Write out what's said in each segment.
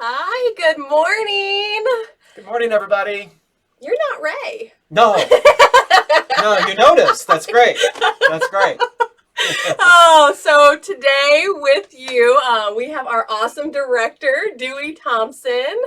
Hi, good morning. Good morning, everybody. You're not Ray. No, no, you noticed. That's great. That's great. Oh, so today with you, we have our awesome director, Dewey Thompson.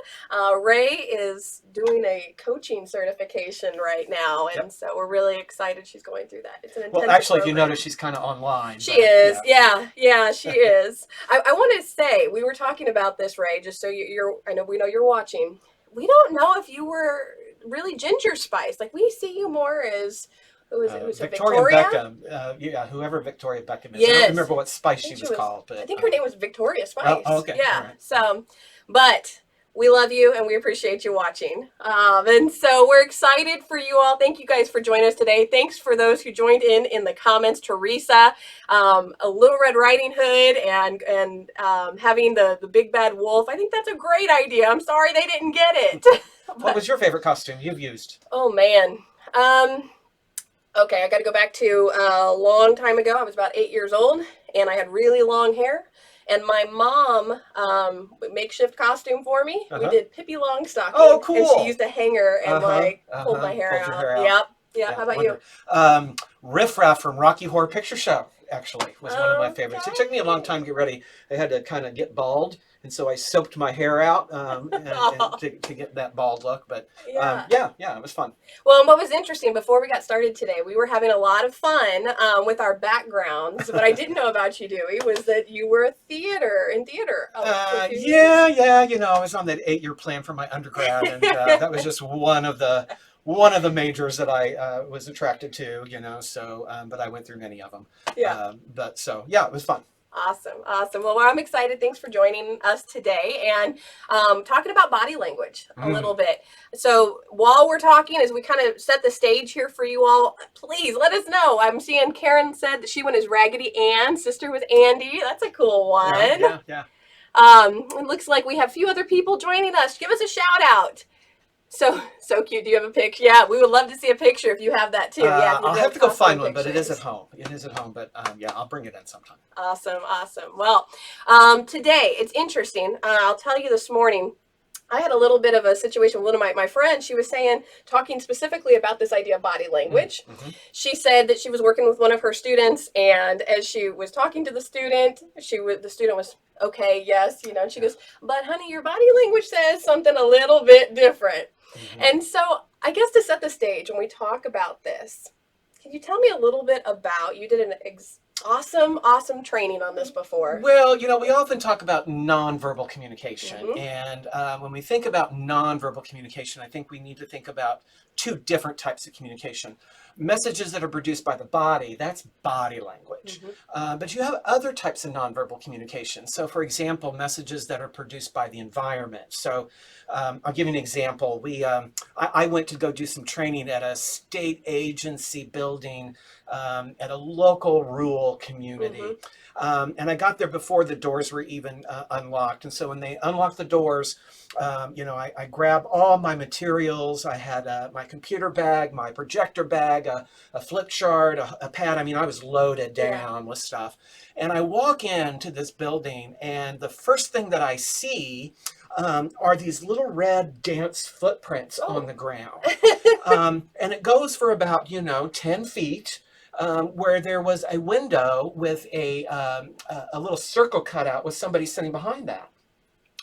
Ray is doing a coaching certification right now, and Yep. so we're really excited she's going through that. It's an intensive Well, actually, if you program. notice, she's kind of online. She but, is, yeah, she is. I want to say, we were talking about this, Ray, just so we know you're watching. We don't know if you were really Ginger Spice. Like, we see you more as, who is it? Who's it? Victoria Victoria? Beckham. Yeah, whoever Victoria Beckham is. I Yes. don't remember what spice I she think was called, but I think her name was Victoria Spice. Oh, okay. Yeah. All right. So, but we love you and we appreciate you watching. And so we're excited for you all. Thank you guys for joining us today. Thanks for those who joined in the comments. Teresa, a Little Red Riding Hood, and having the big bad wolf. I think that's a great idea. I'm sorry they didn't get it. What was your favorite costume you've used? Oh man. Okay, I got to go back to a long time ago. I was about 8 years old, and I had really long hair. And my mom makeshift costume for me. We did Pippi Longstocking. Oh, cool. And she used a hanger and pulled my hair Pulled your out. hair out. Yep. Yeah. How about you? Riff Raff from Rocky Horror Picture Show, actually, was one of my favorites. It took me a long Okay. time to get ready. I had to kind of get bald, and so I soaped my hair out and to get that bald look. But Yeah. it was fun. Well, and what was interesting, before we got started today, we were having a lot of fun with our backgrounds. What I didn't know about you, Dewey, was that you were in theater. For 2 years. Yeah. I was on that 8-year plan for my undergrad, and that was just one of the majors that I was attracted to. So but I went through many of them. Yeah. It was fun. Awesome. Well, I'm excited. Thanks for joining us today and talking about body language a little bit. So while we're talking, as we kind of set the stage here for you all, please let us know. I'm seeing Karen said that she went as Raggedy Ann. Sister was Andy. That's a cool one. Yeah. It looks like we have a few other people joining us. Give us a shout out. So cute. Do you have a picture? Yeah, we would love to see a picture if you have that too. Yeah, I'll have to go find one, but it is at home. But I'll bring it in sometime. Awesome. Well, today it's interesting. I'll tell you this morning, I had a little bit of a situation with one of my friends. She was talking specifically about this idea of body language. Mm-hmm. She said that she was working with one of her students, and as she was talking to the student, the student was, okay, yes, and she goes, but honey, your body language says something a little bit different. Mm-hmm. And so I guess to set the stage, when we talk about this, can you tell me a little bit about, you did an awesome training on this before. Well, we often talk about nonverbal communication. Mm-hmm. And when we think about nonverbal communication, I think we need to think about two different types of communication. Messages that are produced by the body, that's body language. Mm-hmm. But you have other types of nonverbal communication. So, for example, messages that are produced by the environment. So I'll give you an example. I went to go do some training at a state agency building at a local rural community. Mm-hmm. And I got there before the doors were even unlocked. And so when they unlocked the doors, I grabbed all my materials. I had my computer bag, my projector bag, a flip chart, a pad. I mean, I was loaded down with stuff. And I walk into this building, and the first thing that I see are these little red dance footprints on the ground. And it goes for about, 10 feet. Where there was a window with a little circle cut out with somebody sitting behind that.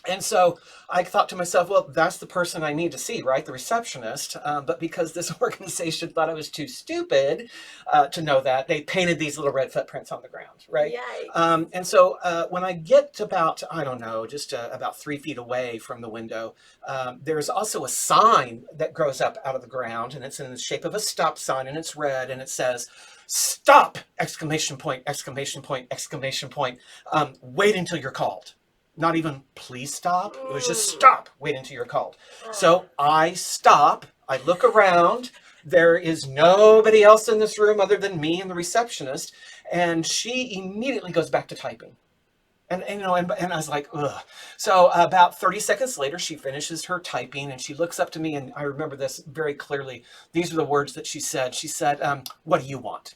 And so I thought to myself, well, that's the person I need to see, right? The receptionist. But because this organization thought I was too stupid to know that, they painted these little red footprints on the ground, right? And so when I get about, just about 3 feet away from the window, there's also a sign that grows up out of the ground, and it's in the shape of a stop sign, and it's red, and it says, "Stop!" Exclamation point, exclamation point, exclamation point. Wait until you're called. Not even please stop. It was just stop. Wait until you're called. So I stop. I look around. There is nobody else in this room other than me and the receptionist. And she immediately goes back to typing. And I was like, ugh. So about 30 seconds later, she finishes her typing and she looks up to me. And I remember this very clearly. These are the words that she said. She said, "What do you want?"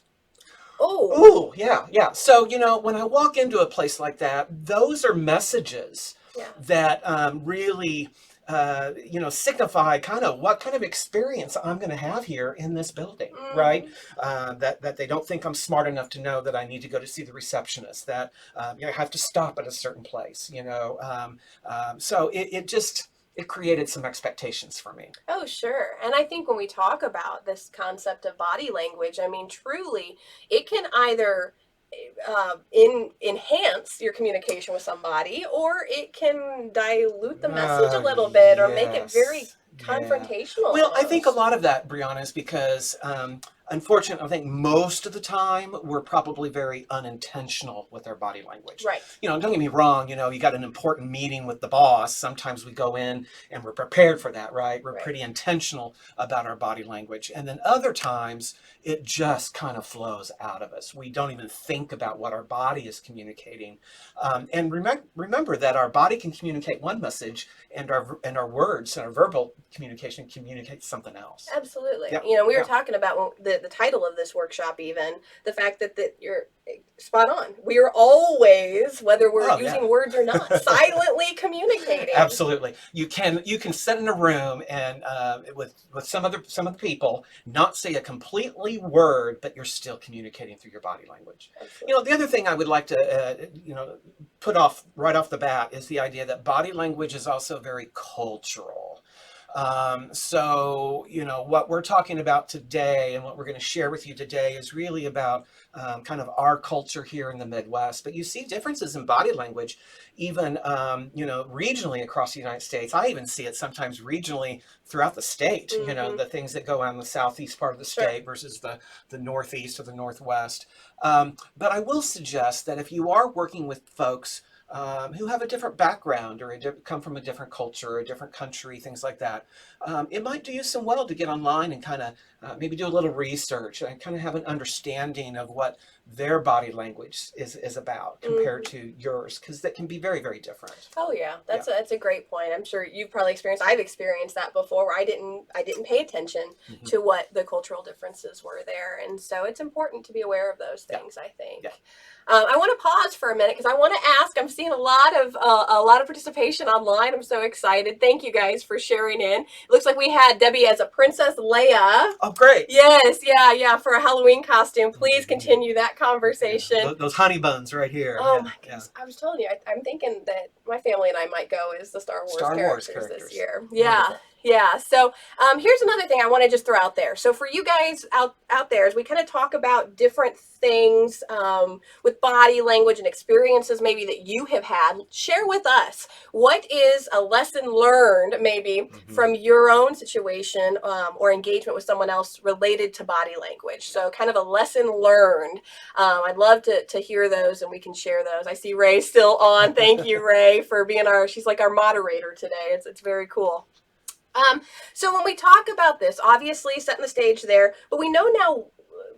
Oh, yeah. So, when I walk into a place like that, those are messages Yeah. that really signify kind of what kind of experience I'm going to have here in this building, right? That they don't think I'm smart enough to know that I need to go to see the receptionist, that I have to stop at a certain place, so it created some expectations for me. Oh, sure. And I think when we talk about this concept of body language, I mean, truly, it can either enhance your communication with somebody, or it can dilute the message a little bit, or make it very Yes. Yeah. confrontational Well, I think a almost. lot of that, Brianna, is because, unfortunately, I think most of the time we're probably very unintentional with our body language. Right. Don't get me wrong, you got an important meeting with the boss. Sometimes we go in and we're prepared for that, right? We're Right. pretty intentional about our body language. And then other times it just kind of flows out of us. We don't even think about what our body is communicating. And remember that our body can communicate one message, and our words and our verbal communication communicates something else. Absolutely. Yep. We were Yep. talking about the title of this workshop, even the fact that you're spot on. We are always, whether we're Oh, using yeah. words or not, silently communicating. Absolutely. You can sit in a room and with some of the people, not say a completely word, but you're still communicating through your body language. Absolutely. The other thing I would like to put off right off the bat is the idea that body language is also very cultural. So, what we're talking about today and what we're going to share with you today is really about kind of our culture here in the Midwest. But you see differences in body language, even, regionally across the United States. I even see it sometimes regionally throughout the state, the things that go on in the southeast part of the state versus the northeast or the northwest. But I will suggest that if you are working with folks who have a different background or come from a different culture or a different country, things like that. It might do you some well to get online and kind of maybe do a little research and kind of have an understanding of what their body language is about compared to yours, because that can be very, very different. Oh yeah, that's a great point. I'm sure you've probably experienced. I've experienced that before, where I didn't pay attention to what the cultural differences were there, and so it's important to be aware of those things. I think. Yeah. I want to pause for a minute because I want to ask. I'm seeing a lot of participation online. I'm so excited. Thank you guys for sharing in. It looks like we had Debbie as a Princess Leia. Oh, great! Yes, yeah, for a Halloween costume. Please continue that conversation. Yeah. Those honey buns right here. Oh my goodness! I was telling you, I'm thinking that my family and I might go as the Star Wars characters this year. Yeah. Wonderful. Yeah. So here's another thing I want to just throw out there. So for you guys out there, as we kind of talk about different things with body language and experiences maybe that you have had, share with us what is a lesson learned maybe from your own situation or engagement with someone else related to body language. So kind of a lesson learned. I'd love to hear those, and we can share those. I see Ray still on. Thank you, Ray, for being she's like our moderator today. It's very cool. So when we talk about this, obviously setting the stage there, but we know now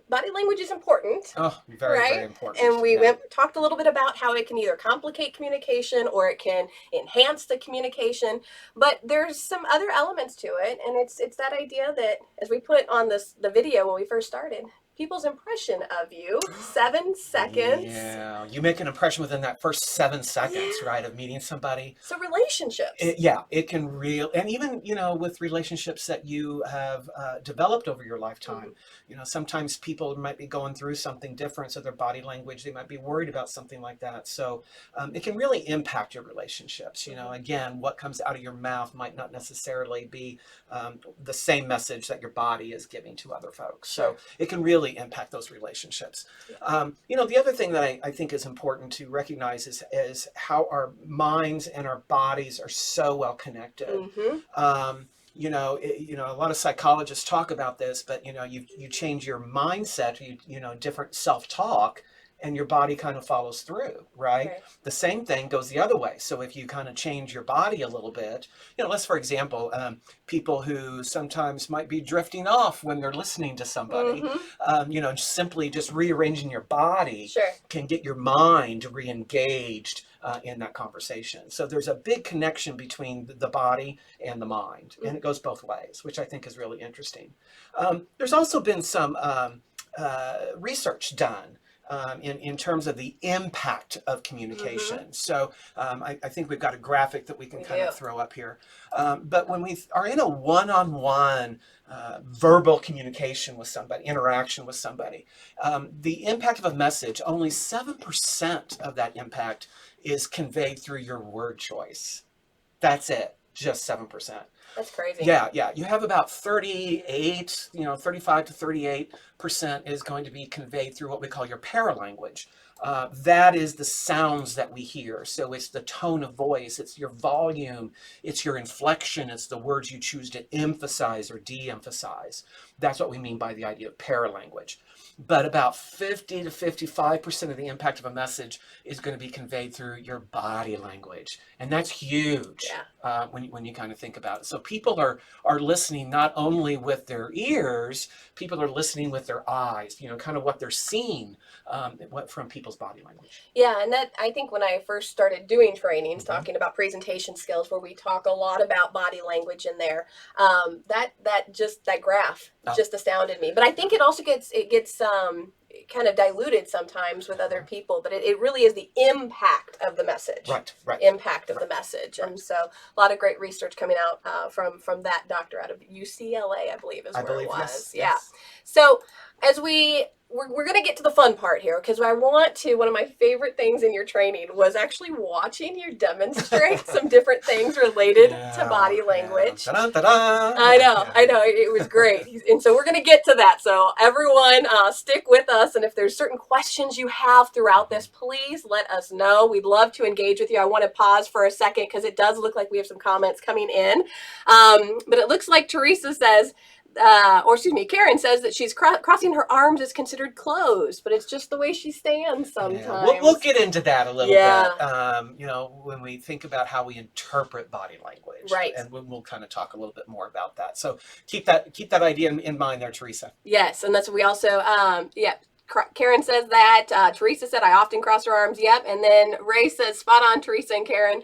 body language is important. Oh, very, very important. And we talked a little bit about how it can either complicate communication or it can enhance the communication. But there's some other elements to it, and it's that idea that, as we put on the video when we first started, people's impression of you, 7 seconds. Yeah, you make an impression within that first 7 seconds, right, of meeting somebody. So relationships. It can and even, with relationships that you have developed over your lifetime, sometimes people might be going through something different, so their body language, they might be worried about something like that. So it can really impact your relationships. Again, what comes out of your mouth might not necessarily be the same message that your body is giving to other folks. So it can really impact those relationships. The other thing that I think is important to recognize is how our minds and our bodies are so well connected. A lot of psychologists talk about this, but you change your mindset, different self-talk, and your body kind of follows through, right? The same thing goes the other way. So if you kind of change your body a little bit, let's, for example, people who sometimes might be drifting off when they're listening to somebody, simply just rearranging your body can get your mind re-engaged in that conversation. So there's a big connection between the body and the mind, and it goes both ways, which I think is really interesting. There's also been some research done in terms of the impact of communication. So I think we've got a graphic that we can kind of throw up here. But when we are in a one-on-one verbal communication with somebody, interaction with somebody, the impact of a message, only 7% of that impact is conveyed through your word choice. That's it, just 7%. That's crazy. Yeah, yeah. You have about 38, 35 to 38% is going to be conveyed through what we call your paralanguage. That is the sounds that we hear. So it's the tone of voice, it's your volume, it's your inflection, it's the words you choose to emphasize or de-emphasize. That's what we mean by the idea of paralanguage. But about 50 to 55% of the impact of a message is going to be conveyed through your body language. And that's huge when you kind of think about it. So people are listening not only with their ears, people are listening with their eyes, kind of what they're seeing from people's body language. Yeah, and that, I think when I first started doing trainings, talking about presentation skills, where we talk a lot about body language in there, that graph just astounded me. But I think it also gets kind of diluted sometimes with other people, but it really is the impact of the message. Right. Impact of the message. And so a lot of great research coming out from that doctor out of UCLA, I believe is where it was. Yes, yeah. Yes. So as we're going to get to the fun part here, because one of my favorite things in your training was actually watching you demonstrate some different things related to body language. Yeah. Ta-da. I know, it was great. And so we're going to get to that. So everyone stick with us. And if there's certain questions you have throughout this, please let us know. We'd love to engage with you. I want to pause for a second because it does look like we have some comments coming in. But it looks like Teresa says, Karen says that she's crossing her arms is considered closed, but it's just the way she stands sometimes. Yeah. We'll get into that a little bit, when we think about how we interpret body language. Right. And we'll kind of talk a little bit more about that. So keep that idea in mind there, Teresa. Yes, and that's what we also, Karen says that. Teresa said, I often cross her arms. Yep. And then Ray says, spot on, Teresa and Karen.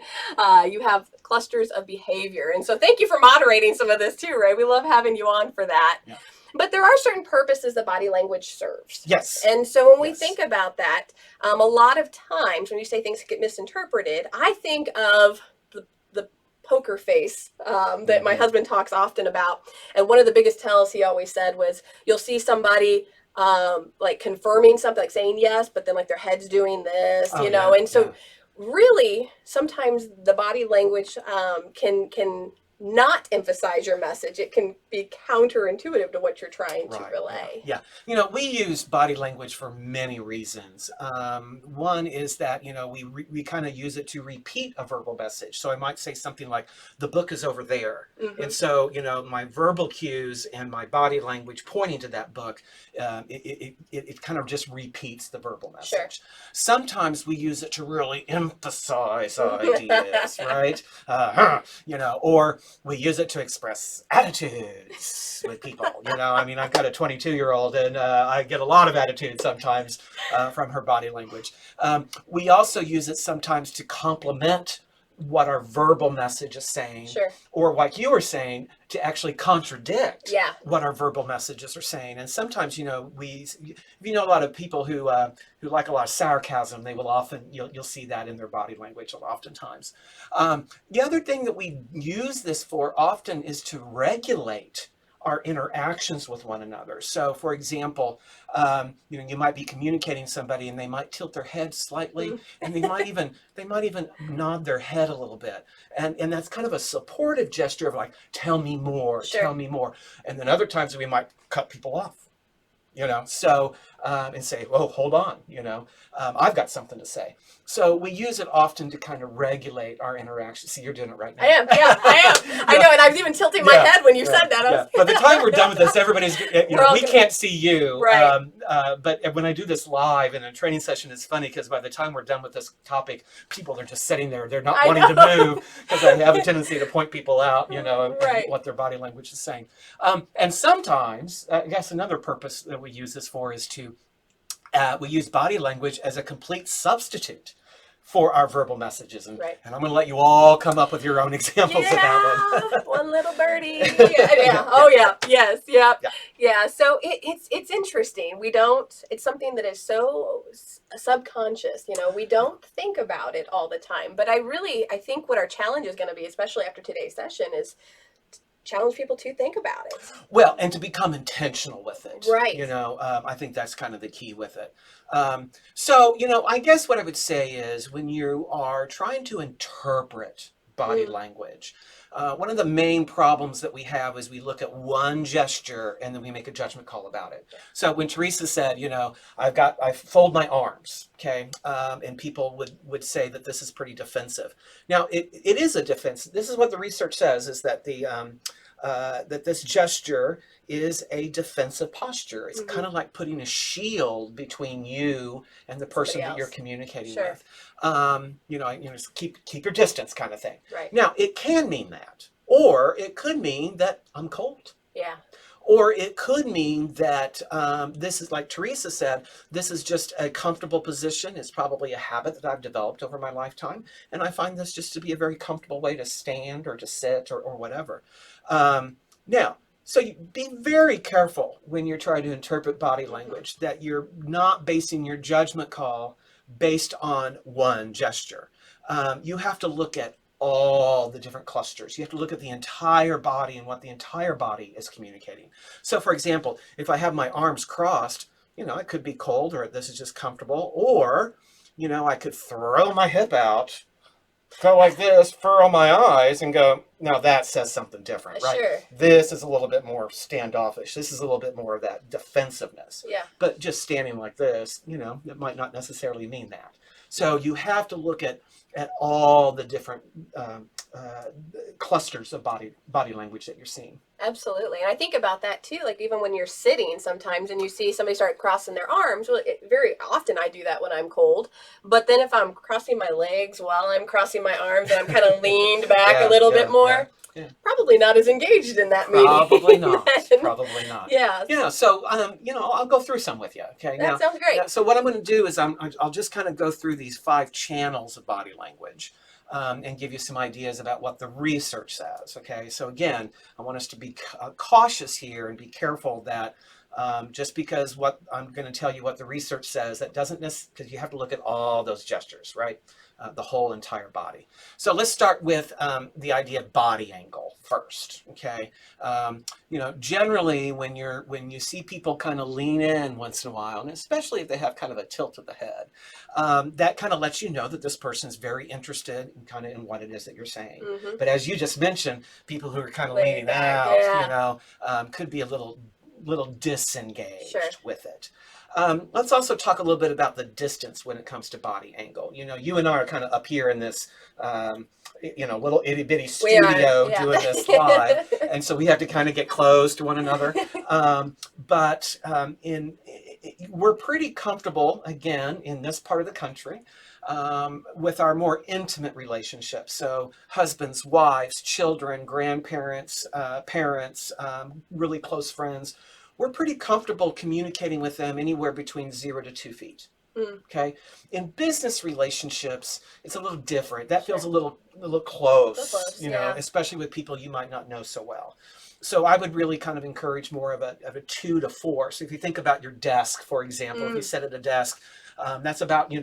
You have clusters of behavior. And so thank you for moderating some of this too, Ray. We love having you on for that. Yeah. But there are certain purposes that body language serves. Yes. And so when we think about that, a lot of times when you say things get misinterpreted, I think of the poker face that my husband talks often about. And one of the biggest tells he always said was, you'll see somebody like confirming something, like saying yes, but then like their head's doing this, and so really sometimes the body language can not emphasize your message. It can be counterintuitive to what you're trying to relay. Yeah. We use body language for many reasons. One is that, we kind of use it to repeat a verbal message. So I might say something like, the book is over there. And so, my verbal cues and my body language pointing to that book, it kind of just repeats the verbal message. Sure. Sometimes we use it to really emphasize ideas, right? Or we use it to express attitudes with people. I've got a 22-year-old and I get a lot of attitude sometimes from her body language. We also use it sometimes to complement what our verbal message is saying, or like you were saying, to actually contradict what our verbal messages are saying. And sometimes, a lot of people who like a lot of sarcasm, they will often, you'll see that in their body language oftentimes. The other thing that we use this for often is to regulate our interactions with one another. So for example, you might be communicating somebody and they might tilt their head slightly, and they might even nod their head a little bit. And that's kind of a supportive gesture of like, tell me more, tell me more. And then other times we might cut people off, and say, oh, hold on, I've got something to say. So we use it often to kind of regulate our interaction. See, you're doing it right now. I am. I know, and I was even tilting my head when you said that. By the time we're done with this, everybody's, we can't see you. Right. But when I do this live in a training session, it's funny because by the time we're done with this topic, people are just sitting there. They're not wanting to move because I have a tendency to point people out, and what their body language is saying. And sometimes, I guess another purpose that we use this for is to we use body language as a complete substitute for our verbal messages. And, Right. and I'm going to let you all come up with your own examples of that one. One little birdie. Yeah. Oh yeah. Yes. Yeah. Yeah. Yeah. So it's interesting. We don't. It's something that is so subconscious. We don't think about it all the time. But I think what our challenge is going to be, especially after today's session, is challenge people to think about it. Well, and to become intentional with it. Right. I think that's kind of the key with it. So, I guess what I would say is when you are trying to interpret body language, one of the main problems that we have is we look at one gesture and then we make a judgment call about it. So when Teresa said, I fold my arms, okay, and people would say that this is pretty defensive. Now, it is a defense. This is what the research says, is that that this gesture is a defensive posture. It's kind of like putting a shield between you and the person that you're communicating with. Just keep your distance, kind of thing. Right. Now, it can mean that, or it could mean that I'm cold. Yeah. Or it could mean that this is, like Teresa said, this is just a comfortable position. It's probably a habit that I've developed over my lifetime. And I find this just to be a very comfortable way to stand or to sit or whatever. Now, so you be very careful when you're trying to interpret body language, that you're not basing your judgment call based on one gesture. You have to look at all the different clusters. You have to look at the entire body and what the entire body is communicating. So for example, if I have my arms crossed, it could be cold, or this is just comfortable, or, I could throw my hip out, go like this, furrow my eyes, and go, now that says something different, right? Sure. This is a little bit more standoffish. This is a little bit more of that defensiveness. Yeah. But just standing like this, it might not necessarily mean that. So you have to look at all the different clusters of body language that you're seeing. Absolutely. And I think about that too, like even when you're sitting sometimes and you see somebody start crossing their arms, well, very often I do that when I'm cold. But then if I'm crossing my legs while I'm crossing my arms and I'm kind of leaned back a little bit more, probably not as engaged in that meeting. Probably not. Probably not. Yeah. Yeah. So, I'll go through some with you. Okay. That sounds great. So what I'm going to do is I'll just kind of go through these 5 channels of body language. And give you some ideas about what the research says. Okay, so again, I want us to be cautious here and be careful that just because what I'm going to tell you what the research says, that doesn't necessarily, because you have to look at all those gestures, right? The whole entire body. So let's start with the idea of body angle first. Okay, generally when you see people kind of lean in once in a while, and especially if they have kind of a tilt of the head, that kind of lets you know that this person is very interested in what it is that you're saying. Mm-hmm. But as you just mentioned, people who are kind of leaning out, could be a little disengaged with it. Let's also talk a little bit about the distance when it comes to body angle. You and I are kind of up here in this, little itty bitty studio doing this live, and so we have to kind of get close to one another. But we're pretty comfortable, again, in this part of the country, with our more intimate relationships. So husbands, wives, children, grandparents, parents, really close friends. We're pretty comfortable communicating with them anywhere between 0 to 2 feet. Okay. In business relationships, it's a little different. That feels a little close, especially with people you might not know so well. So I would really kind of encourage more of a 2 to 4. So if you think about your desk, for example, if you sit at a desk, that's about 2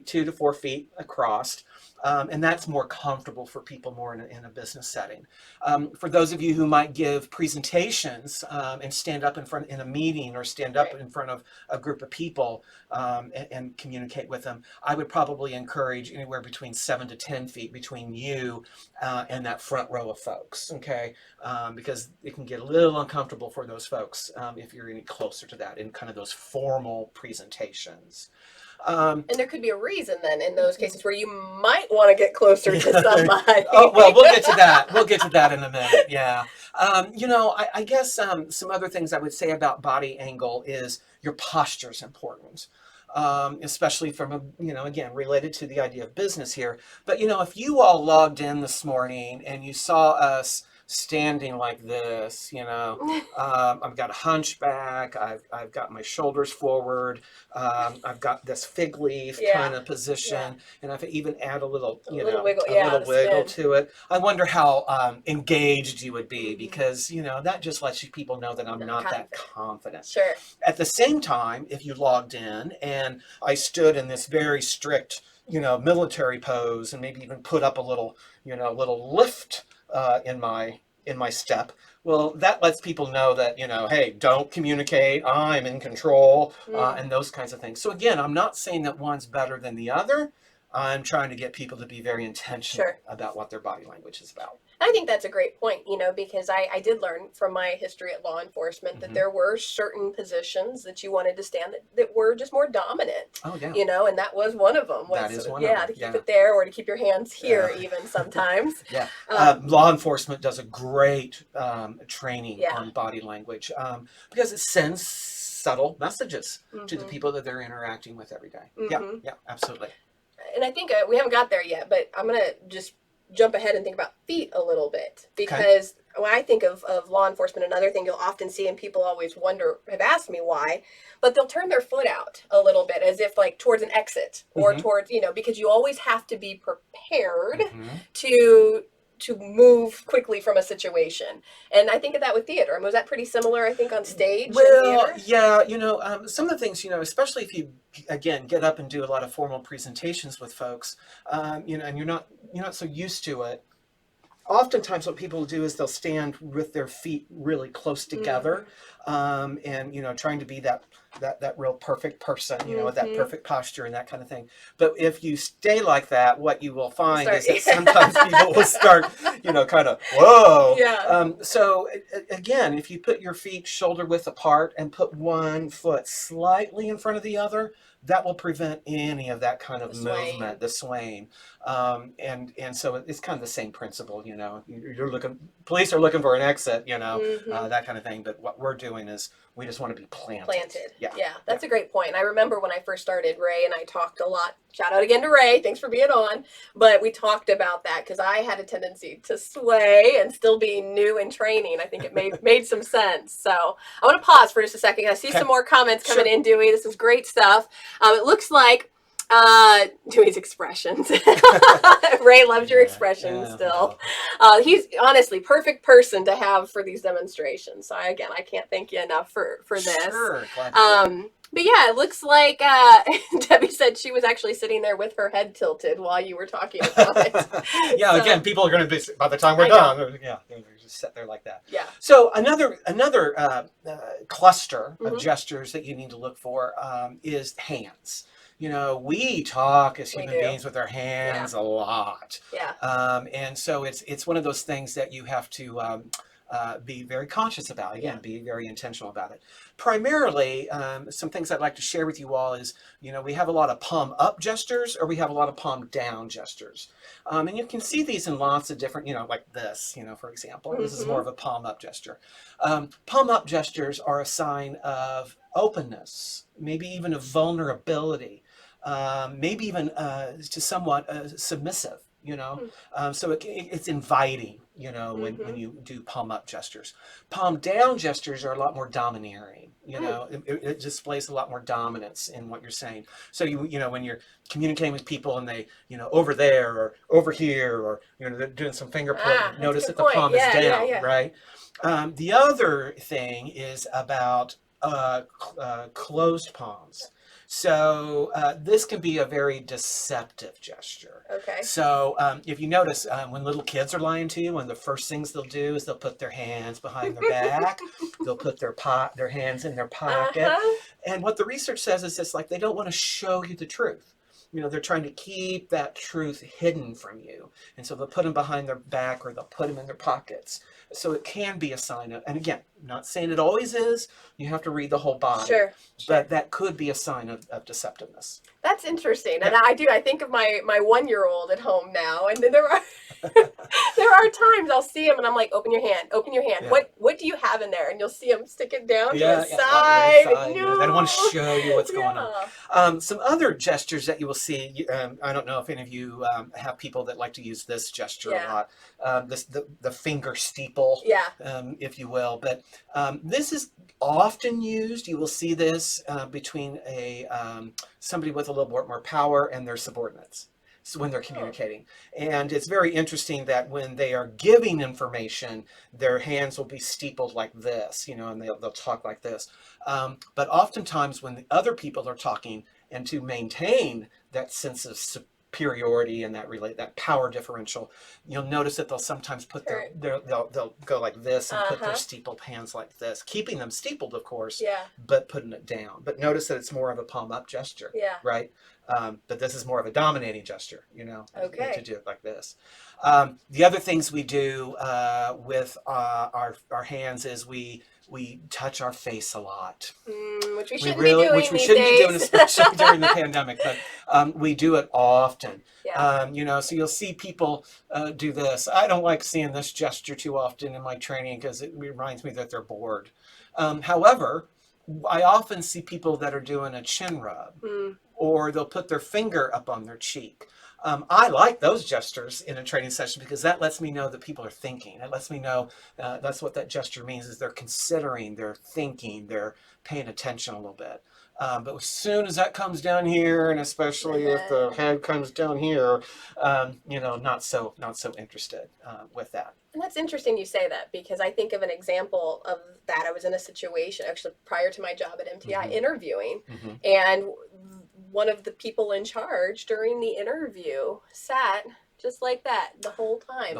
to 4 feet across. And that's more comfortable for people more in a business setting. For those of you who might give presentations and stand up in a meeting or stand up in front of a group of people and communicate with them, I would probably encourage anywhere between 7 to 10 feet between you and that front row of folks, okay? Because it can get a little uncomfortable for those folks if you're any closer to that in kind of those formal presentations. And there could be a reason then in those cases where you might want to get closer to somebody. Oh, well, we'll get to that. We'll get to that in a minute. Yeah. I guess some other things I would say about body angle is your posture is important. Especially from again, related to the idea of business here. But, if you all logged in this morning and you saw us standing like this, I've got a hunchback, I've got my shoulders forward, I've got this fig leaf kind of position, and I've even add a little, little wiggle, a little wiggle spin to it. I wonder how engaged you would be, because, that just lets you people know that I'm not that confident. Sure. At the same time, if you logged in and I stood in this very strict, military pose, and maybe even put up a little, little lift in my step, well, that lets people know that, hey, don't communicate, I'm in control, and those kinds of things. So again, I'm not saying that one's better than the other. I'm trying to get people to be very intentional about what their body language is about. I think that's a great point, because I did learn from my history at law enforcement that there were certain positions that you wanted to stand that were just more dominant. Oh, yeah. And that was one of them. That is one of them. To keep it there, or to keep your hands here even sometimes. Yeah. Law enforcement does a great training on body language because it sends subtle messages to the people that they're interacting with every day. Yeah, absolutely. And I think we haven't got there yet, but I'm going to just jump ahead and think about feet a little bit, because when I think of law enforcement, another thing you'll often see, and people always have asked me why, but they'll turn their foot out a little bit as if like towards an exit or towards, because you always have to be prepared to move quickly from a situation. And I think of that with theater. Was that pretty similar, I think, on stage? Well, yeah, some of the things, especially if you, again, get up and do a lot of formal presentations with folks, and you're not so used to it. Oftentimes what people do is they'll stand with their feet really close together, and, trying to be that real perfect person, with that perfect posture and that kind of thing. But if you stay like that, what you will find is that sometimes people will start, kind of, whoa. Yeah. So again, if you put your feet shoulder width apart and put one foot slightly in front of the other, that will prevent any of that kind of movement, the swaying. And so it's kind of the same principle, police are looking for an exit, that kind of thing. But what we're doing is we just want to be planted. Yeah, that's a great point. And I remember when I first started, Ray and I talked a lot. Shout out again to Ray. Thanks for being on. But we talked about that because I had a tendency to sway, and still being new in training, I think it made some sense. So I want to pause for just a second. I see some more comments coming in, Dewey. This is great stuff. It looks like Dewey's expressions. Ray loves your expressions still. He's honestly perfect person to have for these demonstrations. So I can't thank you enough for this. Sure. But yeah, it looks like Debbie said she was actually sitting there with her head tilted while you were talking about it. Again, people are going to be, by the time we're done, they're just sit there like that. Yeah. So another cluster of gestures that you need to look for is hands. We talk as human beings with our hands a lot. Yeah. And so it's one of those things that you have to be very conscious about. Again, be very intentional about it. Primarily, some things I'd like to share with you all is, we have a lot of palm up gestures, or we have a lot of palm down gestures. And you can see these in lots of different, like this, for example. This is more of a palm up gesture. Palm up gestures are a sign of openness, maybe even of vulnerability. Maybe even to somewhat submissive, so it's inviting, when you do palm up gestures. Palm down gestures are a lot more domineering, it displays a lot more dominance in what you're saying. So when you're communicating with people and they, over there or over here, or, they're doing some finger pointing, notice that the palm is down, right? The other thing is about closed palms. So this can be a very deceptive gesture. Okay. So if you notice, when little kids are lying to you, one of the first things they'll do is they'll put their hands behind their back. They'll put their hands in their pocket. And what the research says is it's like they don't want to show you the truth. They're trying to keep that truth hidden from you. And so they'll put them behind their back, or they'll put them in their pockets. So it can be a sign of, and again, not saying it always is, you have to read the whole body. Sure. But that could be a sign of deceptiveness. That's interesting. And I think of my 1-year-old at home now, and there There are times I'll see him and I'm like, open your hand, open your hand. Yeah. What do you have in there? And you'll see him stick it down to Yeah, the yeah, side. right, no. They don't want to show you what's going Yeah. on. Some other gestures that you will see. I don't know if any of you have people that like to use this gesture a lot. The finger steeple, Yeah. if you will. But this is often used. You will see this between somebody with a little bit more power and their subordinates. So when they're communicating. And it's very interesting that when they are giving information, their hands will be steepled like this, and they'll talk like this. But oftentimes when the other people are talking, and to maintain that sense of superiority and that power differential, you'll notice that they'll sometimes put they'll go like this and put their steepled hands like this, keeping them steepled, of course, but putting it down. But notice that it's more of a palm up gesture, right? But this is more of a dominating gesture, to do it like this. The other things we do with our hands is we touch our face a lot. Which we shouldn't be doing especially during the pandemic, but we do it often. Yeah. So you'll see people do this. I don't like seeing this gesture too often in my training because it reminds me that they're bored. However, I often see people that are doing a chin rub, or they'll put their finger up on their cheek. I like those gestures in a training session because that lets me know that people are thinking. It lets me know that's what that gesture means, is they're considering, they're thinking, they're paying attention a little bit. But as soon as that comes down here, and especially if the head comes down here, not so interested with that. And that's interesting you say that, because I think of an example of that. I was in a situation actually prior to my job at MTI interviewing, and one of the people in charge during the interview sat just like that the whole time.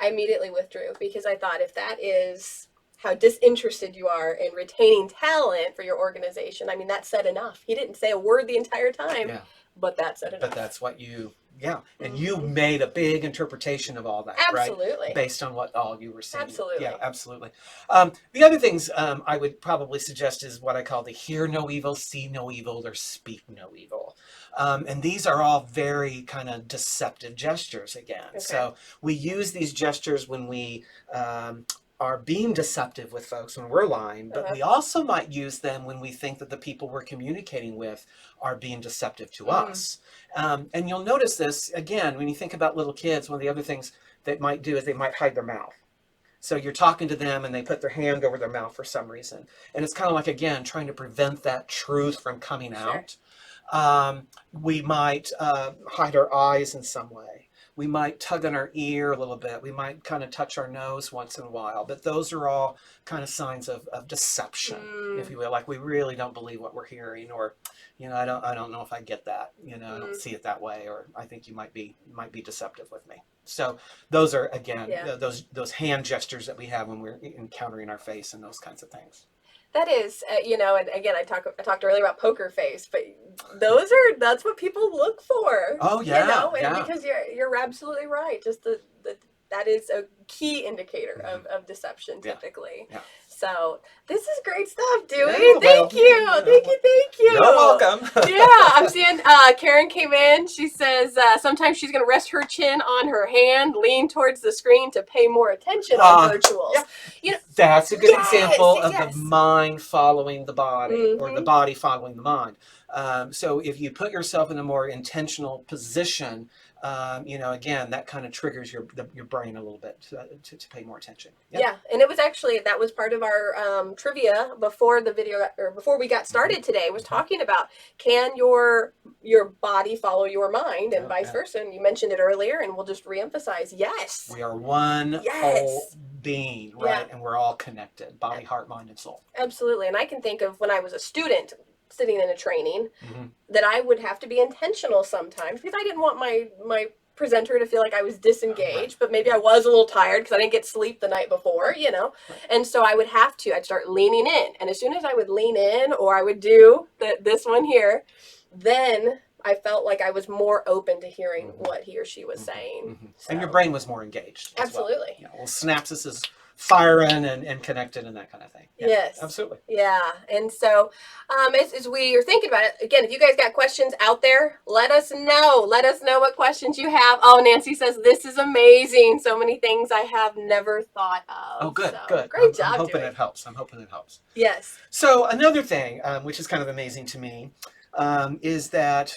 I immediately withdrew, because I thought, if that is how disinterested you are in retaining talent for your organization, I mean, that said enough. He didn't say a word the entire time, but that said enough. But that's what and you made a big interpretation of all that, absolutely, right? Based on what all you were saying. Absolutely. Yeah, absolutely. The other things I would probably suggest is what I call the hear no evil, see no evil, or speak no evil. And these are all very kind of deceptive gestures again. Okay. So we use these gestures when we are being deceptive with folks, when we're lying, but we also might use them when we think that the people we're communicating with are being deceptive to us. And you'll notice this, again, when you think about little kids, one of the other things they might do is they might hide their mouth. So you're talking to them and they put their hand over their mouth for some reason. And it's kind of like, again, trying to prevent that truth from coming out. We might hide our eyes in some way. We might tug on our ear a little bit. We might kind of touch our nose once in a while. But those are all kind of signs of deception, if you will. Like, we really don't believe what we're hearing, or, I don't know if I get that. I don't see it that way, or I think you might be deceptive with me. So those are, again, those hand gestures that we have when we're encountering our face and those kinds of things. That is, and again, I talked earlier about poker face, but that's what people look for. Oh yeah, because you're absolutely right. Just that is a key indicator of deception typically. Yeah. So this is great stuff, Dewey. Thank you. You're welcome. I'm seeing Karen came in. She says sometimes she's going to rest her chin on her hand, lean towards the screen to pay more attention on virtuals. Yeah. That's a good example of the mind following the body, or the body following the mind. So if you put yourself in a more intentional position, again, that kind of triggers your brain a little bit to pay more attention. Yeah, and it was actually, that was part of our trivia before the video, or before we got started today, was talking about, can your body follow your mind, and vice versa. And you mentioned it earlier, and we'll just reemphasize, yes. We are one whole being, right? And we're all connected, body, heart, mind, and soul. Absolutely. And I can think of when I was a student sitting in a training, that I would have to be intentional sometimes, because I didn't want my presenter to feel like I was disengaged, but maybe I was a little tired because I didn't get sleep the night before, and so I'd start leaning in, and as soon as I would lean in, or I would do this one here, then I felt like I was more open to hearing what he or she was saying. So. And your brain was more engaged. Absolutely. Well, synapses firing and connected and that kind of thing. Yeah, Yes. absolutely. Yeah. And so as we are thinking about it, again, if you guys got questions out there, let us know. Let us know what questions you have. Oh, Nancy says, this is amazing. So many things I have never thought of. Oh, good, So, good. Great job, I'm hoping Dewey. it helps. I'm hoping it helps. Yes. So another thing, which is kind of amazing to me, is that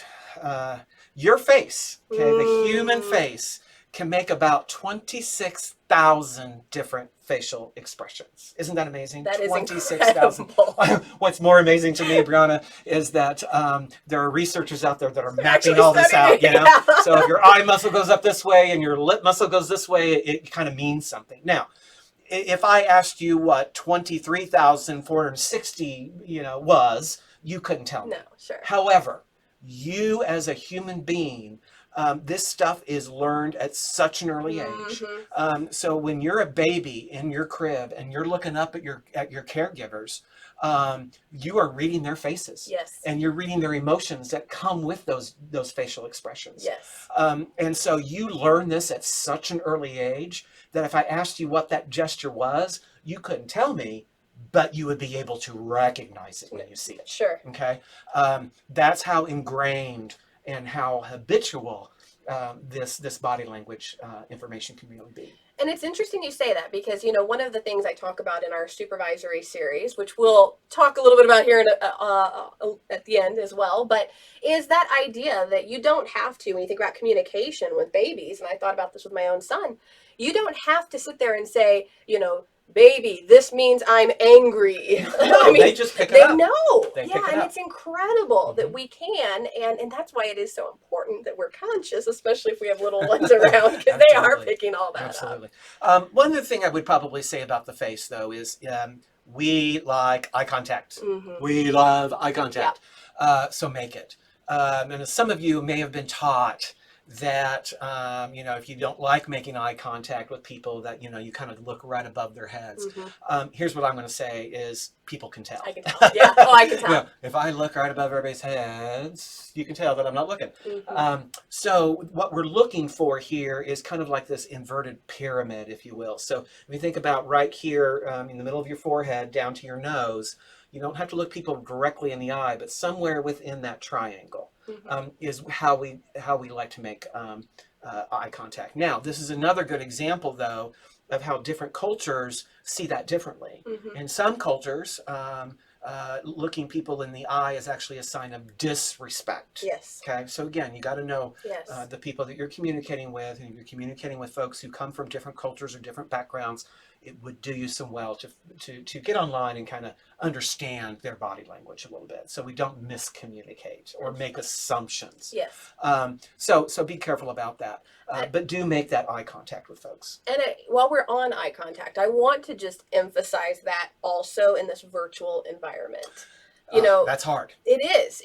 your face, okay, the human face, can make about 26,000 different facial expressions. Isn't that amazing? That is 26,000. incredible. What's more amazing to me, Brianna, is that there are researchers out there that are mapping actually all this out. studying You know, it, yeah. so if your eye muscle goes up this way and your lip muscle goes this way, it kind of means something. Now, if I asked you what 23,460, was, you couldn't tell me. No, sure. However, you as a human being, this stuff is learned at such an early age. So when you're a baby in your crib and you're looking up at your caregivers, you are reading their faces. Yes. And you're reading their emotions that come with those facial expressions. Yes. And so you learn this at such an early age that if I asked you what that gesture was, you couldn't tell me, but you would be able to recognize it when you see it. Sure. Okay. That's how ingrained and how habitual this body language information can really be. And it's interesting you say that because, one of the things I talk about in our supervisory series, which we'll talk a little bit about here at the end as well, but is that idea that you don't have to, when you think about communication with babies, and I thought about this with my own son, you don't have to sit there and say, baby, this means I'm angry. No, I mean, they just pick it up. They know. They yeah, pick it and up. it's incredible that we can, and that's why it is so important that we're conscious, especially if we have little ones around, because they are picking all that Absolutely. up. One other thing I would probably say about the face, though, is we like eye contact. We love eye contact. So make it. And as some of you may have been taught that if you don't like making eye contact with people, that you kind of look right above their heads. Here's what I'm going to say is people can tell. I can tell. Yeah. Oh, I can tell. If I look right above everybody's heads, you can tell that I'm not looking. So what we're looking for here is kind of like this inverted pyramid, if you will. So if you think about right here in the middle of your forehead down to your nose, you don't have to look people directly in the eye, but somewhere within that triangle is how we like to make eye contact. Now, this is another good example, though, of how different cultures see that differently. In some cultures, looking people in the eye is actually a sign of disrespect. Yes. Okay. So again, you got to know Yes. the people that you're communicating with, and you're communicating with folks who come from different cultures or different backgrounds. It would do you some well to get online and kind of understand their body language a little bit, so we don't miscommunicate or make assumptions. Yes. So be careful about that, but do make that eye contact with folks. And while we're on eye contact, I want to just emphasize that also in this virtual environment. That's hard. It is,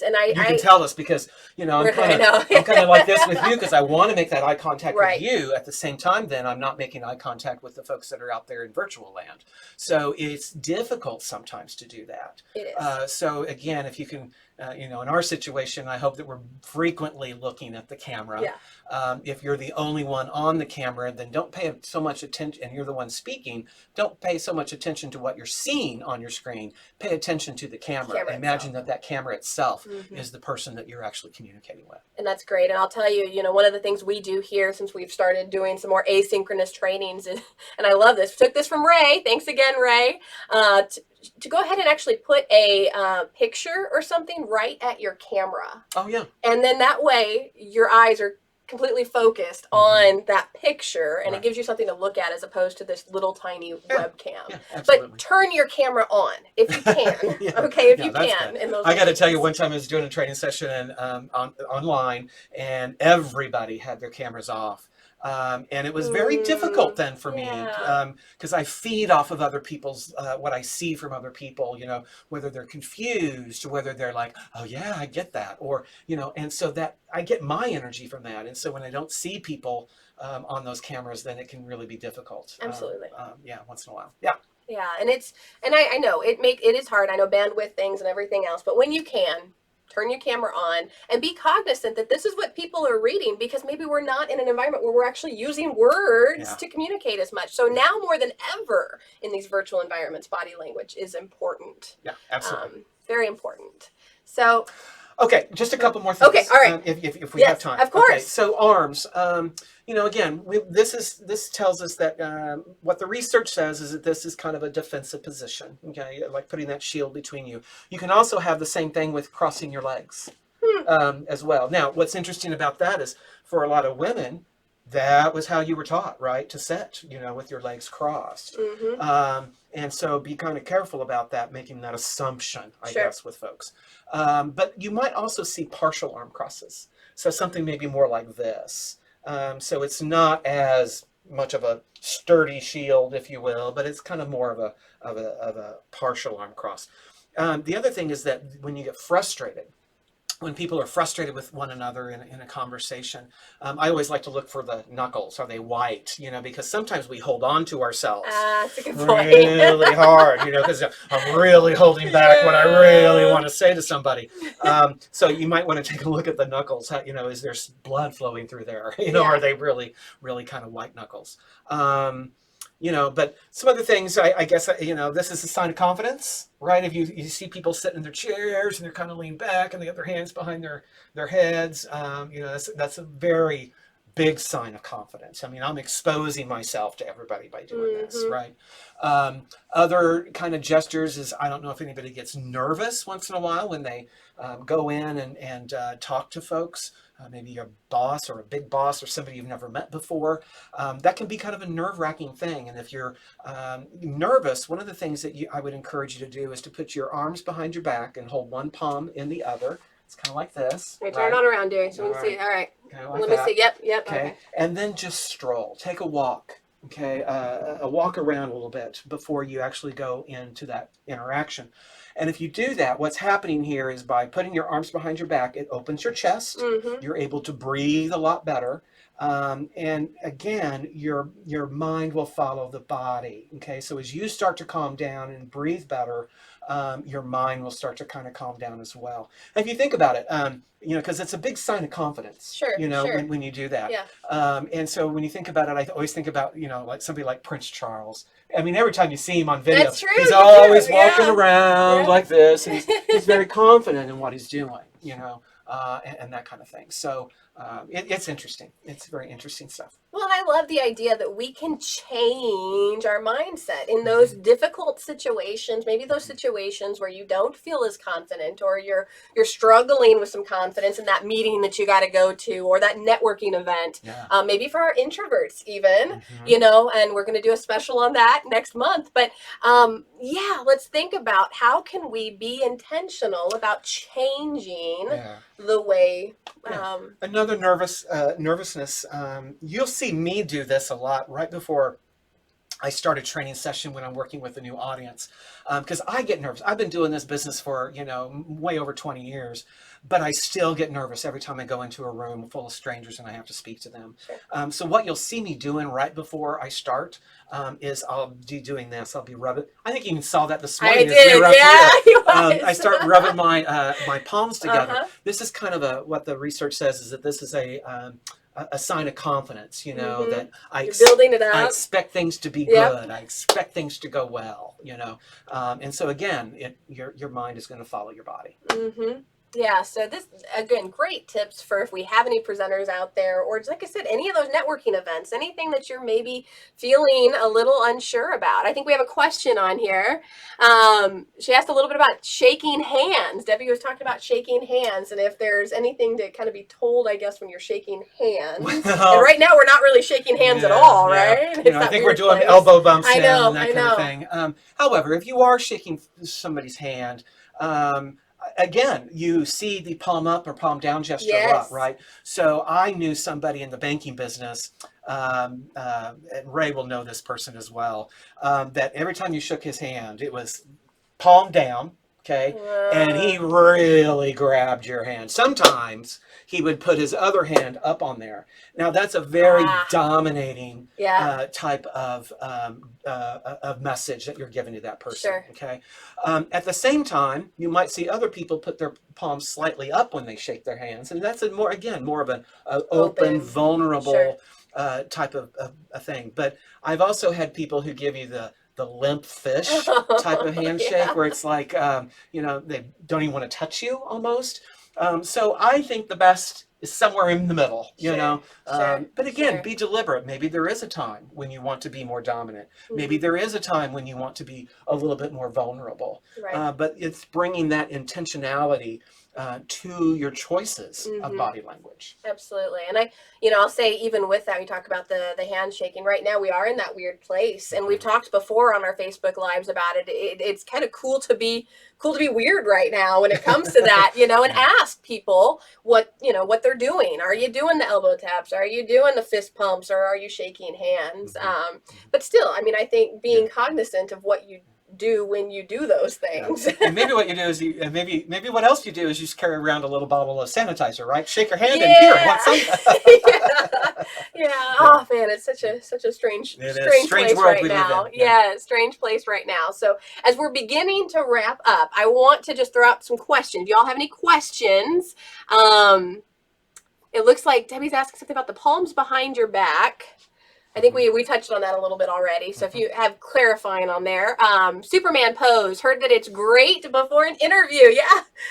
and you can tell us because I'm kind of like this with you because I want to make that eye contact with you. At the same time, then I'm not making eye contact with the folks that are out there in virtual land. So it's difficult sometimes to do that. It is. So again, if you can, in our situation, I hope that we're frequently looking at the camera. Yeah. If you're the only one on the camera, then don't pay so much attention, and you're the one speaking, don't pay so much attention to what you're seeing on your screen. Pay attention to the camera. Imagine that camera itself is the person that you're actually communicating with. And that's great. And I'll tell you, one of the things we do here since we've started doing some more asynchronous trainings, and I love this, took this from Ray. Thanks again, Ray. To go ahead and actually put a picture or something right at your camera. Oh, yeah. And then that way your eyes are completely focused on that picture, and it gives you something to look at as opposed to this little tiny webcam. But turn your camera on if you can. Okay, if you can. In those I got to tell you, one time I was doing a training session online, and everybody had their cameras off. And it was very difficult then for me because I feed off of other people's, what I see from other people, whether they're confused or whether they're like, oh yeah, I get that. Or, and so that I get my energy from that. And so when I don't see people on those cameras, then it can really be difficult. Absolutely. Once in a while. Yeah. Yeah. And I know it is hard. I know bandwidth things and everything else, but when you can, turn your camera on, and be cognizant that this is what people are reading, because maybe we're not in an environment where we're actually using words to communicate as much. So now more than ever in these virtual environments, body language is important. Yeah, absolutely. Very important. So, okay, just a couple more things. Okay, all right. If we have time. Of course. Okay, so arms. Again, this tells us that what the research says is that this is kind of a defensive position. Okay, like putting that shield between you. You can also have the same thing with crossing your legs as well. Now, what's interesting about that is for a lot of women, that was how you were taught, right? To sit, with your legs crossed. And so be kind of careful about that, making that assumption, I guess, with folks. But you might also see partial arm crosses. So something maybe more like this. So it's not as much of a sturdy shield, if you will, but it's kind of more of a partial arm cross. The other thing is that when you get frustrated, when people are frustrated with one another in a conversation, I always like to look for the knuckles. Are they white? Because sometimes we hold on to ourselves that's a good point. really hard, because I'm really holding back what I really want to say to somebody. So you might want to take a look at the knuckles. Is there blood flowing through there? Are they really, really kind of white knuckles? But some other things, I guess, this is a sign of confidence, right? If you see people sitting in their chairs and they're kind of leaned back and they got their hands behind their heads, that's a very big sign of confidence. I mean, I'm exposing myself to everybody by doing this, right? Other kind of gestures is, I don't know if anybody gets nervous once in a while when they go in and talk to folks. Maybe your boss or a big boss or somebody you've never met before. That can be kind of a nerve-wracking thing. And if you're nervous, one of the things that I would encourage you to do is to put your arms behind your back and hold one palm in the other. It's kind of like this. Turn it on around, Derry, so we can see. All right. Like Let me see. Yep. Okay. And then just stroll. Take a walk. Okay. A walk around a little bit before you actually go into that interaction. And if you do that, what's happening here is by putting your arms behind your back, it opens your chest. You're able to breathe a lot better. And again, your mind will follow the body. Okay, so as you start to calm down and breathe better, your mind will start to kind of calm down as well. And if you think about it, because it's a big sign of confidence. Sure. When you do that. Yeah. And so when you think about it, I always think about like somebody like Prince Charles. I mean, every time you see him on video, That's true, he's always walking yeah. around like this, and he's very confident in what he's doing, and that kind of thing. So it's interesting. It's very interesting stuff. Well, and I love the idea that we can change our mindset in those difficult situations, maybe those situations where you don't feel as confident, or you're struggling with some confidence in that meeting that you got to go to, or that networking event. Yeah. Maybe for our introverts even, and we're going to do a special on that next month. But let's think about how can we be intentional about changing the way. Another nervousness. You'll see me do this a lot right before I start a training session when I'm working with a new audience, because I get nervous. I've been doing this business for way over 20 years, but I still get nervous every time I go into a room full of strangers and I have to speak to them. Sure. So what you'll see me doing right before I start is I'll be doing this. I'll be rubbing. I think you even saw that this morning. I did. I start rubbing my palms together. This is kind of what the research says is that this is a sign of confidence, that You're building it up. I expect things to be good. I expect things to go well, and so again, your mind is going to follow your body. Yeah, so this, again, great tips for if we have any presenters out there, or like I said, any of those networking events, anything that you're maybe feeling a little unsure about. I think we have a question on here. She asked a little bit about shaking hands. Debbie was talking about shaking hands, and if there's anything to kind of be told, I guess, when you're shaking hands. And right now, we're not really shaking hands at all, right? I think we're doing elbow bumps and that kind of thing. However, if you are shaking somebody's hand, again, you see the palm up or palm down gesture a lot, right? So I knew somebody in the banking business, and Ray will know this person as well, that every time you shook his hand, it was palm down, okay? And he really grabbed your hand. Sometimes he would put his other hand up on there. Now that's a very dominating type of message that you're giving to that person. Sure. Okay. At the same time, you might see other people put their palms slightly up when they shake their hands, and that's more of an open, vulnerable type of a thing. But I've also had people who give you the limp fish type of handshake, where it's like, they don't even want to touch you almost. So I think the best is somewhere in the middle, you know. But again, be deliberate. Maybe there is a time when you want to be more dominant. Maybe there is a time when you want to be a little bit more vulnerable. But it's bringing that intentionality to your choices of body language. Absolutely. And I'll say, even with that, we talk about the handshaking. Right now, we are in that weird place, and we've talked before on our Facebook lives about it. It's kind of cool to be weird right now when it comes to that, and ask people what they're doing. Are you doing the elbow taps? Are you doing the fist pumps? Or are you shaking hands? But still, I think being cognizant of what you do when you do those things. And maybe what you do is maybe what else you do is you just carry around a little bottle of sanitizer, right? Shake your hand and here, want some? Oh man, it's such a strange place right now. Strange place right now. So as we're beginning to wrap up, I want to just throw out some questions. Do y'all have any questions? It looks like Debbie's asking something about the palms behind your back. I think we touched on that a little bit already. So if you have clarifying on there, Superman pose, heard that it's great before an interview.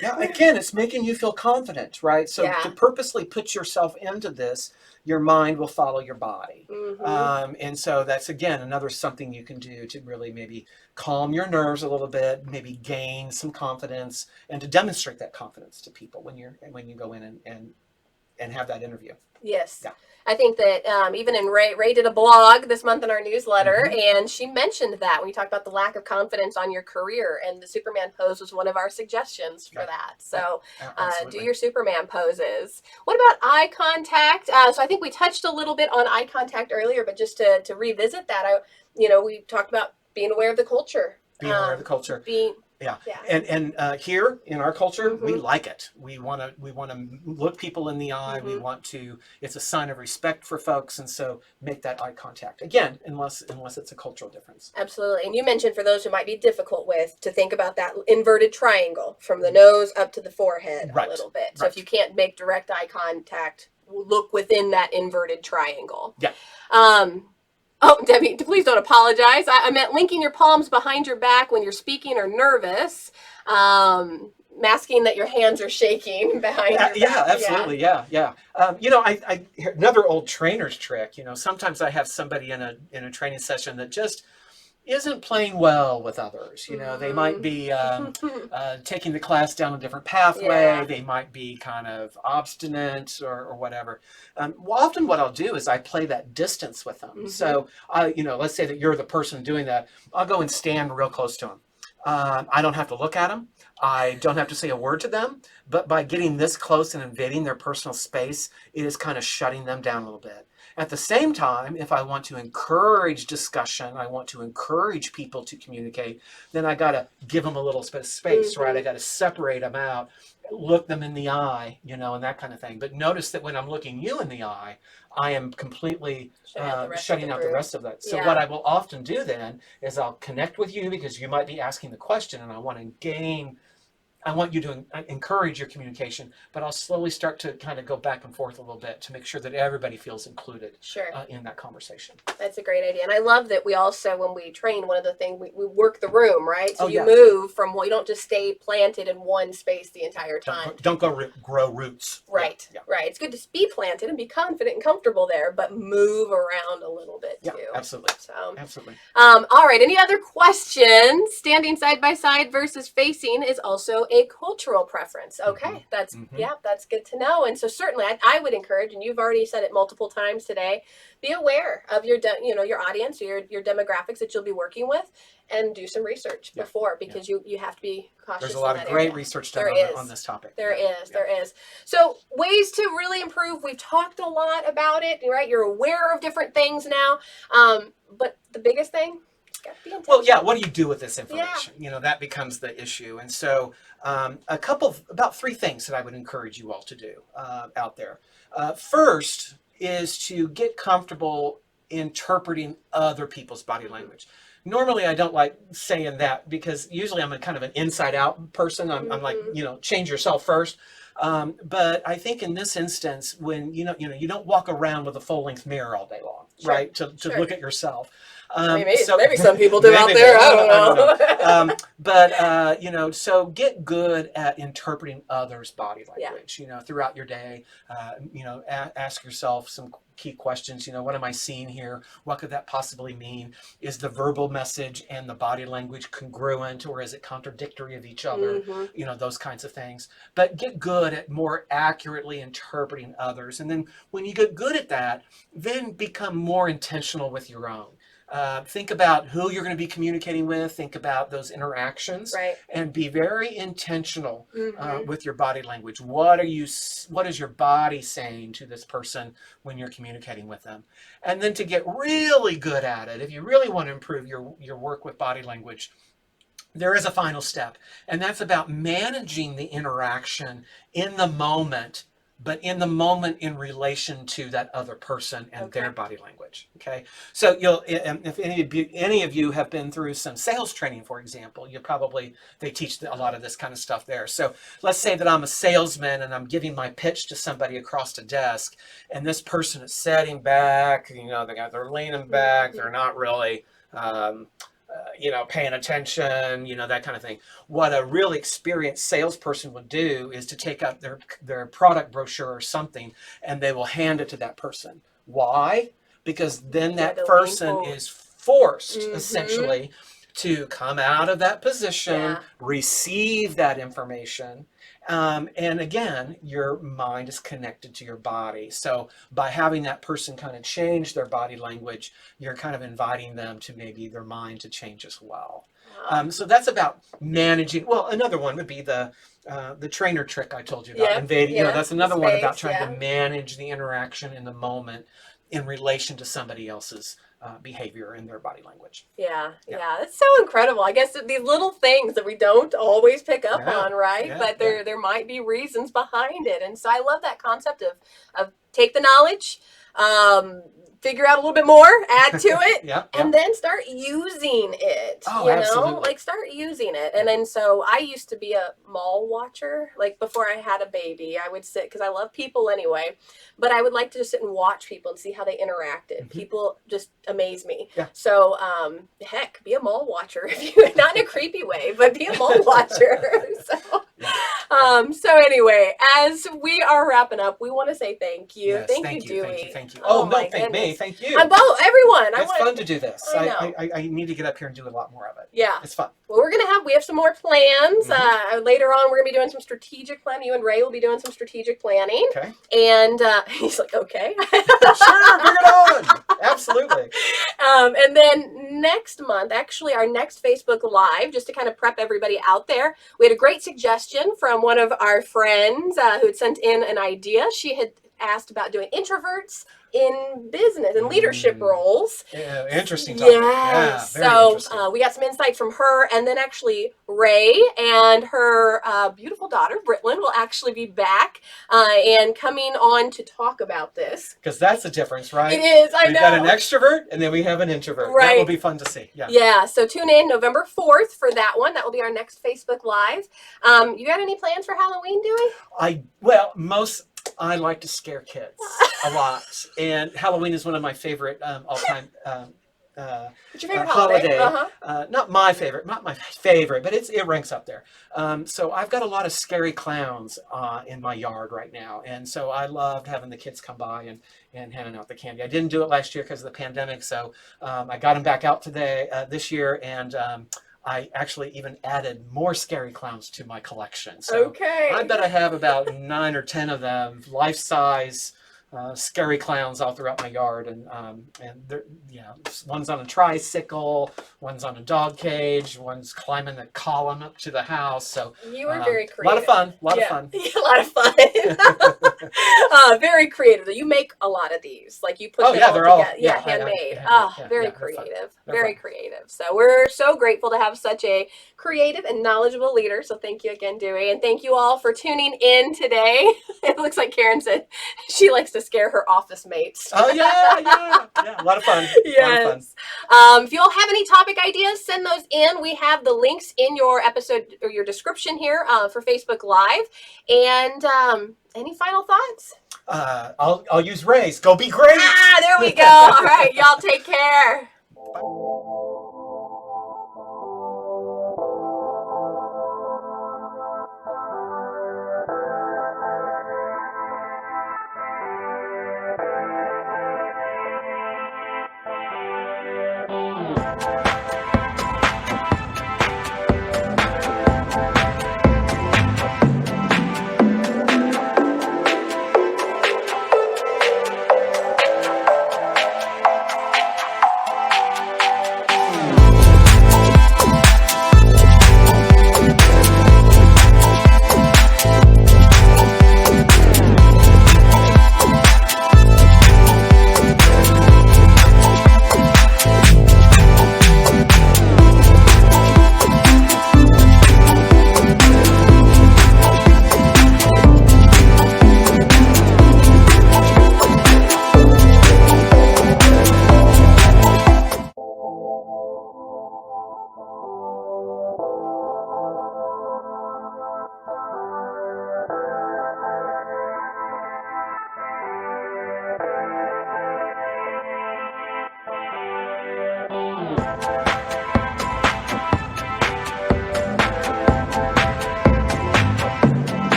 Yeah, again, it's making you feel confident, right? So to purposely put yourself into this, your mind will follow your body. And so that's, again, another something you can do to really maybe calm your nerves a little bit, maybe gain some confidence, and to demonstrate that confidence to people when you go in and have that interview. Yes. Yeah. I think that even in Ray did a blog this month in our newsletter, and she mentioned that when you talked about the lack of confidence on your career, and the Superman pose was one of our suggestions for that. So do your Superman poses. What about eye contact? So I think we touched a little bit on eye contact earlier, but just to revisit that, we talked about being aware of the culture. Being aware of the culture. And here in our culture, we like it. We want to look people in the eye. It's a sign of respect for folks, and so make that eye contact. Again, unless it's a cultural difference. Absolutely. And you mentioned, for those who might be difficult with, to think about that inverted triangle from the nose up to the forehead a little bit. So if you can't make direct eye contact, look within that inverted triangle. Yeah. Oh, Debbie, please don't apologize. I meant linking your palms behind your back when you're speaking or nervous, masking that your hands are shaking behind your back. Yeah, absolutely. Yeah. I another old trainer's trick, sometimes I have somebody in a training session that just isn't playing well with others. They might be taking the class down a different pathway. They might be kind of obstinate or whatever. Often what I'll do is I play that distance with them. So, let's say that you're the person doing that. I'll go and stand real close to them. I don't have to look at them. I don't have to say a word to them. But by getting this close and invading their personal space, it is kind of shutting them down a little bit. At the same time, if I want to encourage discussion, I want to encourage people to communicate, then I got to give them a little bit of space, right? I got to separate them out, look them in the eye, and that kind of thing. But notice that when I'm looking you in the eye, I am completely shutting out the rest of that. So what I will often do then is I'll connect with you because you might be asking the question, and I want you to encourage your communication, but I'll slowly start to kind of go back and forth a little bit to make sure that everybody feels included in that conversation. That's a great idea. And I love that we also, when we train, one of the things, we work the room, right? So you move from, you don't just stay planted in one space the entire time. Don't go grow roots. Right. It's good to be planted and be confident and comfortable there, but move around a little bit too. Yeah, absolutely. So, absolutely. All right. Any other questions? Standing side by side versus facing is also a cultural preference. Okay. That's good to know. And so certainly I would encourage, and you've already said it multiple times today, be aware of your audience, your demographics that you'll be working with, and do some research before, because you have to be cautious. There's a lot of great research done on this topic. There is. So ways to really improve. We've talked a lot about it, right? You're aware of different things now. But the biggest thing, Gotta be intentional. Well, yeah, what do you do with this information? You know, that becomes the issue. And so about 3 things that I would encourage you all to do out there. First is to get comfortable interpreting other people's body language. Normally, I don't like saying that because usually I'm a kind of an inside out person. I'm like, you know, change yourself first. But I think in this instance, when you don't walk around with a full length mirror all day long, right? To look at yourself. Maybe some people do out there. I don't know. But you know, so get good at interpreting others' body language. You know, throughout your day. You know, ask yourself some key questions. You know, what am I seeing here? What could that possibly mean? Is the verbal message and the body language congruent, or is it contradictory of each other? You know, those kinds of things. But get good at more accurately interpreting others, and then when you get good at that, then become more intentional with your own. Think about who you're going to be communicating with. Think about those interactions, and be very intentional with your body language. What is your body saying to this person when you're communicating with them? And then to get really good at it, if you really want to improve your work with body language, there is a final step, and that's about managing the interaction in the moment, but in the moment in relation to that other person and their body language. Okay, so if any of you have been through some sales training, for example, they teach a lot of this kind of stuff there. So let's say that I'm a salesman and I'm giving my pitch to somebody across the desk, and this person is sitting back. You know, they're leaning back. They're not really. You know, paying attention, you know, that kind of thing. What a really experienced salesperson would do is to take out their product brochure or something, and they will hand it to that person. Why? Because then that person is forced, essentially, to come out of that position, receive that information. And again, your mind is connected to your body. So by having that person kind of change their body language, you're kind of inviting them to maybe their mind to change as well. So that's about managing. Well, another one would be the trainer trick I told you about. Invading. You know, that's another one about trying to manage the interaction in the moment in relation to somebody else's behavior and their body language. Yeah. It's so incredible. I guess these little things that we don't always pick up on, right? But there might be reasons behind it. And so I love that concept of take the knowledge, figure out a little bit more, add to it, and then start using it. Absolutely. Like start using it. And then so I used to be a mall watcher. Like before I had a baby, I would sit, because I love people anyway, but I would like to just sit and watch people and see how they interacted. People just amaze me. So heck, be a mall watcher, if you, not in a creepy way, but be a mall watcher. So anyway, as we are wrapping up, we want to say thank you. Yes, thank you, Dewey. Thank you. Oh, no, thank me. Thank you. Everyone. It's fun to do this. I know. I need to get up here and do a lot more of it. Yeah. It's fun. Well, we have some more plans. Later on, we're going to be doing some strategic planning. You and Ray will be doing some strategic planning. Okay. And he's like, okay. Sure, bring it on. Absolutely. And then next month, actually our next Facebook Live, just to kind of prep everybody out there, we had a great suggestion from one of our friends who had sent in an idea. She had asked about doing introverts in business and leadership roles. Yeah, interesting topic. Yes. Yeah, so we got some insight from her, and then actually Ray and her beautiful daughter Britlin will actually be back and coming on to talk about this. Because that's the difference, right? It is. I know. We've got an extrovert, and then we have an introvert. Right. That will be fun to see. Yeah. Yeah. So tune in November 4th for that one. That will be our next Facebook Live. You got any plans for Halloween, Dewey? I like to scare kids a lot, and Halloween is one of my favorite all-time What's your favorite holiday? Not my favorite, but it ranks up there. So I've got a lot of scary clowns in my yard right now, and so I loved having the kids come by and handing out the candy. I didn't do it last year because of the pandemic, so I got them back out this year, and I actually even added more scary clowns to my collection. So I bet I have about 9 or 10 of them, life-size, scary clowns all throughout my yard, and they're, one's on a tricycle, one's on a dog cage, one's climbing the column up to the house. So you were very creative. A lot of fun. A lot of fun. A lot of fun. Very creative. You make a lot of these. Like you put them all together. Handmade. Very creative. Very creative. So we're so grateful to have such a creative and knowledgeable leader. So thank you again, Dewey. And thank you all for tuning in today. It looks like Karen said she likes to scare her office mates. Oh, yeah. A lot of fun. Yes. A lot of fun. If you all have any topic ideas, send those in. We have the links in your episode or your description here for Facebook Live. And any final thoughts? I'll use Ray's. Go be great. There we go. All right. Y'all take care.